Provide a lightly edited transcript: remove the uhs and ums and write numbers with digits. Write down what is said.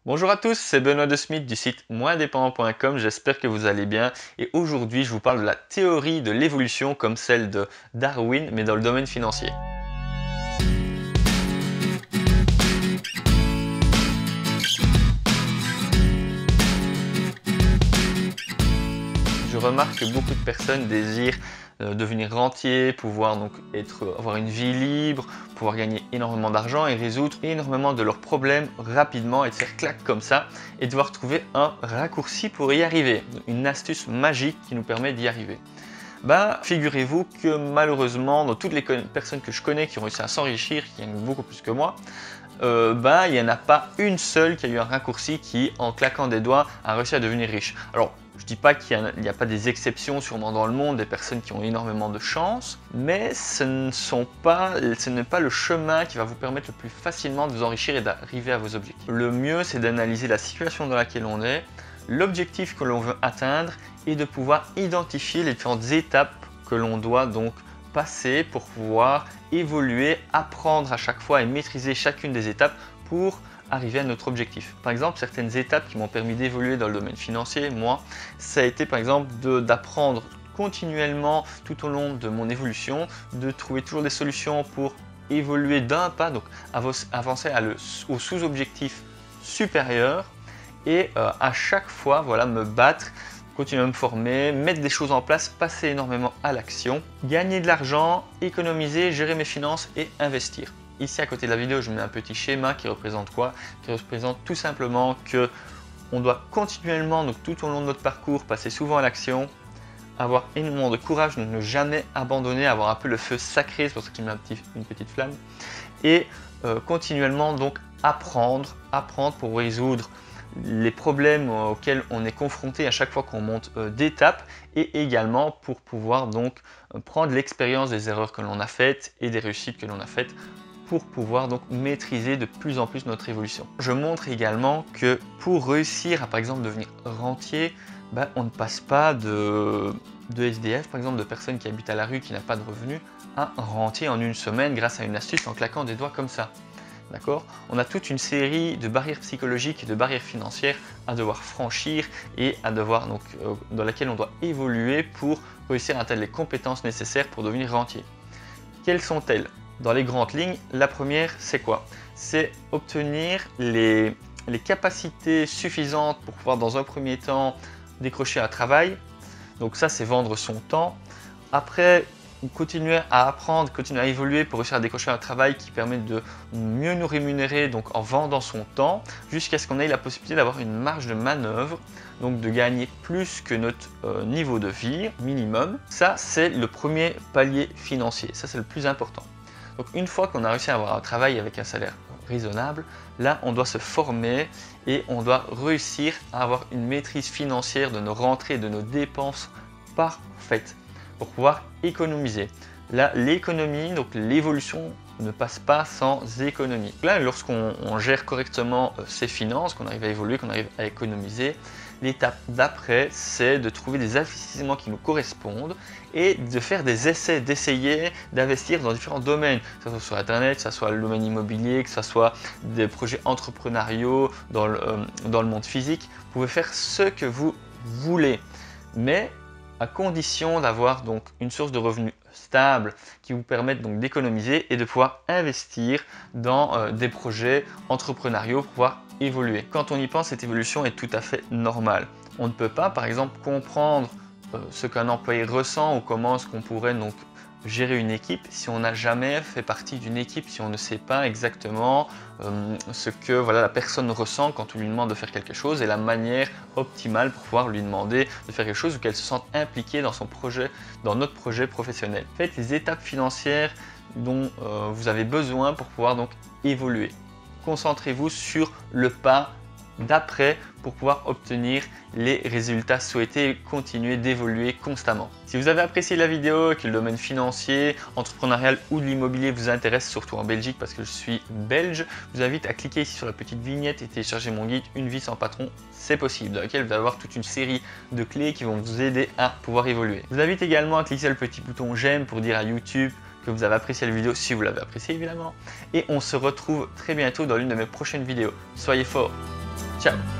Bonjour à tous, c'est Benoît de Smith du site moindépendant.com, j'espère que vous allez bien et aujourd'hui je vous parle de la théorie de l'évolution comme celle de Darwin mais dans le domaine financier. Je remarque que beaucoup de personnes désirent devenir rentier, pouvoir donc avoir une vie libre, pouvoir gagner énormément d'argent et résoudre énormément de leurs problèmes rapidement et de faire clac comme ça et devoir trouver un raccourci pour y arriver, une astuce magique qui nous permet d'y arriver. Figurez-vous que malheureusement, dans toutes les personnes que je connais qui ont réussi à s'enrichir, qui gagnent beaucoup plus que moi, il n'y en a pas une seule qui a eu un raccourci qui, en claquant des doigts, a réussi à devenir riche. Alors, je ne dis pas qu'il n'y a pas des exceptions sûrement dans le monde, des personnes qui ont énormément de chance, mais ce n'est pas le chemin qui va vous permettre le plus facilement de vous enrichir et d'arriver à vos objectifs. Le mieux, c'est d'analyser la situation dans laquelle on est, l'objectif que l'on veut atteindre et de pouvoir identifier les différentes étapes que l'on doit donc passer pour pouvoir évoluer, apprendre à chaque fois et maîtriser chacune des étapes pour arriver à notre objectif. Par exemple, certaines étapes qui m'ont permis d'évoluer dans le domaine financier, moi, ça a été par exemple d'apprendre continuellement tout au long de mon évolution, de trouver toujours des solutions pour évoluer d'un pas, donc avancer au sous-objectif supérieur et à chaque fois me battre, continuer à me former, mettre des choses en place, passer énormément à l'action, gagner de l'argent, économiser, gérer mes finances et investir. Ici à côté de la vidéo, je mets un petit schéma qui représente quoi? Qui représente tout simplement que on doit continuellement, donc tout au long de notre parcours, passer souvent à l'action, avoir énormément de courage, donc ne jamais abandonner, avoir un peu le feu sacré, c'est pour ça qu'il met une petite flamme, et continuellement donc apprendre pour résoudre les problèmes auxquels on est confronté à chaque fois qu'on monte d'étapes et également pour pouvoir donc prendre l'expérience des erreurs que l'on a faites et des réussites que l'on a faites pour pouvoir donc maîtriser de plus en plus notre évolution. Je montre également que pour réussir à par exemple devenir rentier, on ne passe pas de SDF, par exemple de personnes qui habitent à la rue qui n'a pas de revenus, à rentier en une semaine grâce à une astuce en claquant des doigts comme ça. D'accord? On a toute une série de barrières psychologiques et de barrières financières à devoir franchir et à devoir dans laquelle on doit évoluer pour réussir à atteindre les compétences nécessaires pour devenir rentier. Quelles sont-elles? Dans les grandes lignes, la première, c'est quoi? C'est obtenir les capacités suffisantes pour pouvoir dans un premier temps décrocher un travail. Donc ça, c'est vendre son temps. Après, continuer à apprendre, continuer à évoluer pour réussir à décrocher un travail qui permet de mieux nous rémunérer donc en vendant son temps jusqu'à ce qu'on ait la possibilité d'avoir une marge de manœuvre, donc de gagner plus que notre niveau de vie minimum. Ça, c'est le premier palier financier, ça c'est le plus important. Donc une fois qu'on a réussi à avoir un travail avec un salaire raisonnable, là on doit se former et on doit réussir à avoir une maîtrise financière de nos rentrées et de nos dépenses parfaites pour pouvoir économiser. Là, l'économie, donc l'évolution ne passe pas sans économie. Là, lorsqu'on gère correctement ses finances, qu'on arrive à évoluer, qu'on arrive à économiser, l'étape d'après, c'est de trouver des investissements qui nous correspondent et de faire des essais, d'essayer d'investir dans différents domaines, que ce soit sur Internet, que ce soit le domaine immobilier, que ce soit des projets entrepreneuriaux dans le monde physique. Vous pouvez faire ce que vous voulez, mais à condition d'avoir donc une source de revenus stable qui vous permette donc d'économiser et de pouvoir investir dans des projets entrepreneuriaux pour pouvoir évoluer. Quand on y pense, cette évolution est tout à fait normale. On ne peut pas par exemple comprendre ce qu'un employé ressent ou comment est-ce qu'on pourrait donc gérer une équipe si on n'a jamais fait partie d'une équipe, si on ne sait pas exactement ce que la personne ressent quand on lui demande de faire quelque chose et la manière optimale pour pouvoir lui demander de faire quelque chose ou qu'elle se sente impliquée dans son projet, dans notre projet professionnel. Faites les étapes financières dont vous avez besoin pour pouvoir donc évoluer. Concentrez-vous sur le pas d'après pour pouvoir obtenir les résultats souhaités et continuer d'évoluer constamment. Si vous avez apprécié la vidéo et que le domaine financier, entrepreneurial ou de l'immobilier vous intéresse, surtout en Belgique parce que je suis belge, je vous invite à cliquer ici sur la petite vignette et télécharger mon guide Une vie sans patron, c'est possible, dans lequel vous allez avoir toute une série de clés qui vont vous aider à pouvoir évoluer. Je vous invite également à cliquer sur le petit bouton j'aime pour dire à YouTube que vous avez apprécié la vidéo si vous l'avez apprécié évidemment. Et on se retrouve très bientôt dans l'une de mes prochaines vidéos. Soyez forts! Ciao!